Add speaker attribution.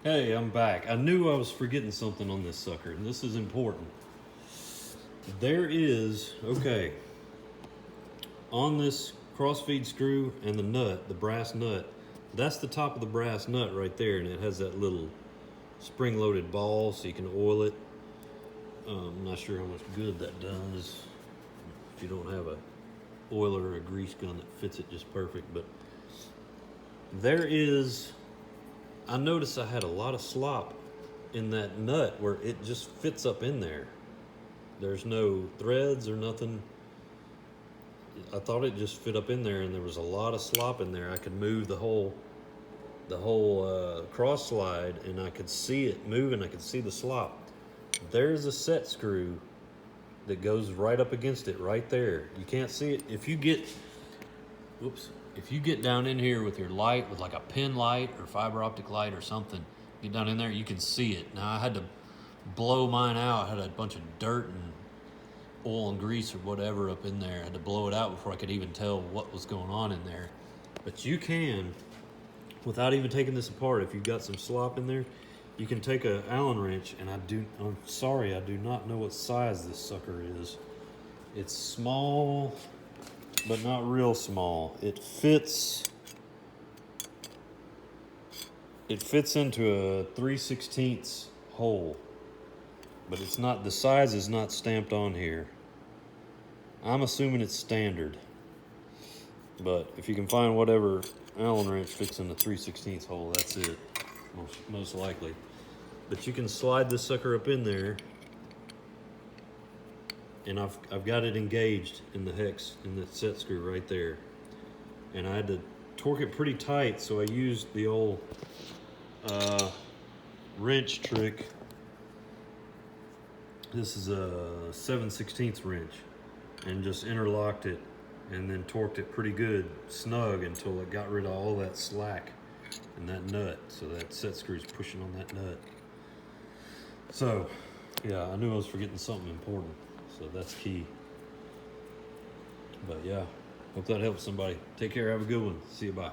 Speaker 1: Hey, I'm back. I knew I was forgetting something on this sucker, and this is important. There is, okay, on this CrossFeed screw and the nut, the brass nut, that's the top of the brass nut right there, and it has that little spring-loaded ball so you can oil it. I'm not sure how much good that does if you don't have a oiler or a grease gun that fits it just perfect, but there is, I noticed I had a lot of slop in that nut where it just fits up in there. There's no threads or nothing. I thought it just fit up in there, and there was a lot of slop in there. I could move the whole cross slide, and I could see it moving. I could see the slop. There's a set screw that goes right up against it right there. You can't see it. If you get down in here with your light, with like a pin light or fiber optic light or something, get down in there, you can see it. Now I had to blow mine out. I had a bunch of dirt and oil and grease or whatever up in there. I had to blow it out before I could even tell what was going on in there. But you can, without even taking this apart, if you've got some slop in there, you can take an Allen wrench, and I'm sorry, I do not know what size this sucker is. It's small, but not real small. It fits into a 3/16 hole, but it's not, the size is not stamped on here. I'm assuming it's standard, but if you can find whatever Allen wrench fits in the 3/16 hole, that's it, most likely. But you can slide this sucker up in there, and I've got it engaged in the hex, in the set screw right there. And I had to torque it pretty tight, so I used the old wrench trick. This is a 7/16 wrench, and just interlocked it and then torqued it pretty good, snug, until it got rid of all that slack in that nut. So that set screw's pushing on that nut. So, yeah, I knew I was forgetting something important, so that's key. But yeah, hope that helps somebody. Take care, have a good one. See you, bye.